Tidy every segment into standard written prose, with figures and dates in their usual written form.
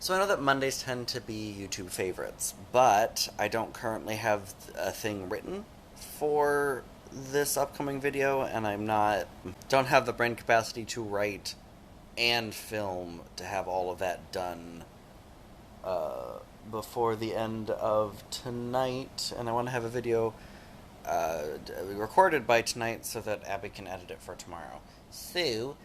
So I know that Mondays tend to be YouTube favorites, but I don't currently have a thing written for this upcoming video, and don't have the brain capacity to write and film to have all of that done before the end of tonight, and I want to have a video recorded by tonight so that Abby can edit it for tomorrow. So,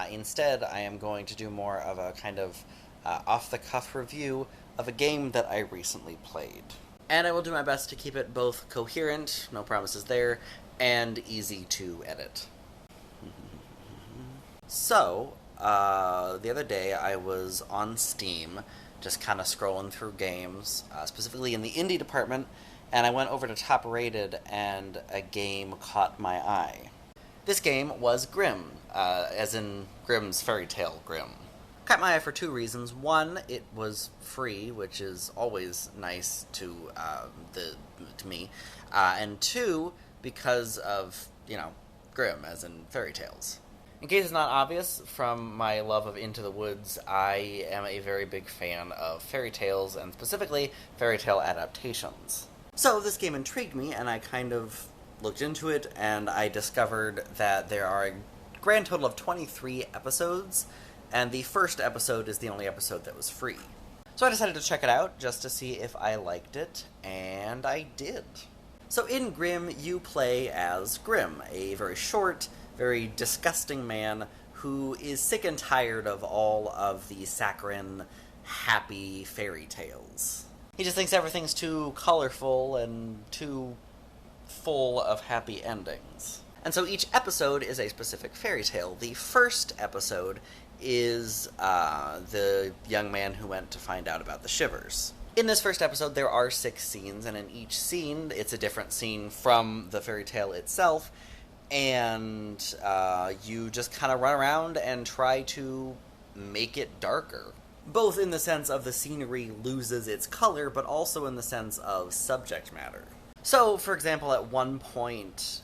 instead, I am going to do more of a kind of off-the-cuff review of a game that I recently played. And I will do my best to keep it both coherent, no promises there, and easy to edit. So, the other day I was on Steam, just kind of scrolling through games, specifically in the indie department, and I went over to Top Rated, and a game caught my eye. This game was Grimm, as in Grimm's fairy tale Grimm. Caught my eye for two reasons. One, it was free, which is always nice to me, and two, because of, Grimm, as in fairy tales. In case it's not obvious, from my love of Into the Woods, I am a very big fan of fairy tales, and specifically fairy tale adaptations. So this game intrigued me, and I kind of looked into it, and I discovered that there are a grand total of 23 episodes, and the first episode is the only episode that was free. So I decided to check it out, just to see if I liked it, and I did. So in Grimm, you play as Grimm, a very short, very disgusting man who is sick and tired of all of the saccharine, happy fairy tales. He just thinks everything's too colorful and too full of happy endings. And so each episode is a specific fairy tale. The first episode is the young man who went to find out about the shivers. In this first episode, there are 6 scenes, and in each scene, it's a different scene from the fairy tale itself, and you just kind of run around and try to make it darker. Both in the sense of the scenery loses its color, but also in the sense of subject matter. So, for example, at one point,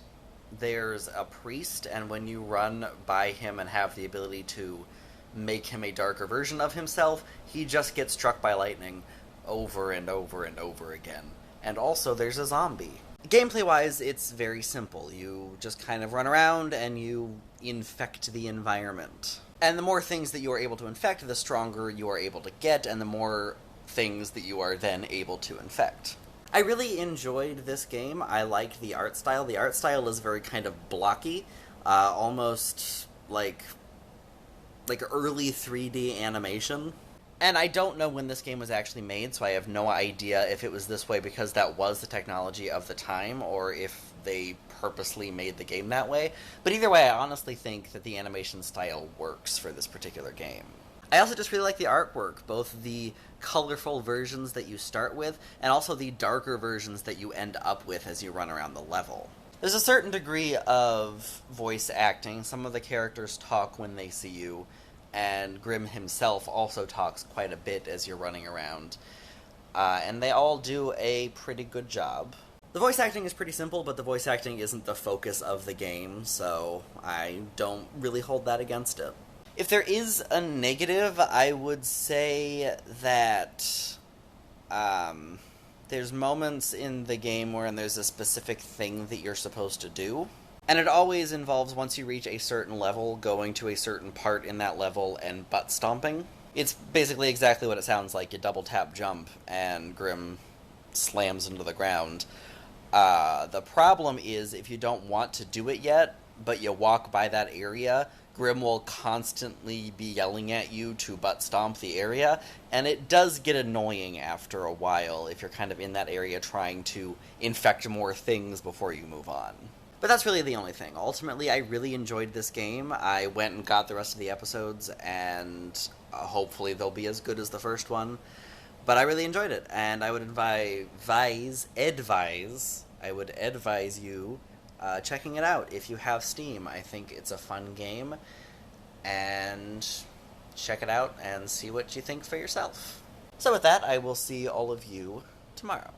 there's a priest, and when you run by him and have the ability to make him a darker version of himself, he just gets struck by lightning over and over and over again. And also, there's a zombie. Gameplay-wise, it's very simple. You just kind of run around and you infect the environment. And the more things that you are able to infect, the stronger you are able to get, and the more things that you are then able to infect. I really enjoyed this game. I liked the art style. The art style is very kind of blocky, almost like early 3D animation. And I don't know when this game was actually made, so I have no idea if it was this way because that was the technology of the time, or if they purposely made the game that way. But either way, I honestly think that the animation style works for this particular game. I also just really like the artwork, both the colorful versions that you start with, and also the darker versions that you end up with as you run around the level. There's a certain degree of voice acting. Some of the characters talk when they see you, and Grimm himself also talks quite a bit as you're running around. And they all do a pretty good job. The voice acting is pretty simple, but the voice acting isn't the focus of the game, so I don't really hold that against it. If there is a negative, I would say that there's moments in the game where there's a specific thing that you're supposed to do. And it always involves, once you reach a certain level, going to a certain part in that level and butt stomping. It's basically exactly what it sounds like. You double tap jump, and Grimm slams into the ground. The problem is, if you don't want to do it yet, but you walk by that area, Grimm will constantly be yelling at you to butt stomp the area, and it does get annoying after a while if you're kind of in that area trying to infect more things before you move on. But that's really the only thing. Ultimately, I really enjoyed this game. I went and got the rest of the episodes, and hopefully they'll be as good as the first one. But I really enjoyed it, and I would advise you checking it out if you have Steam. I think it's a fun game, and check it out and see what you think for yourself. So with that, I will see all of you tomorrow.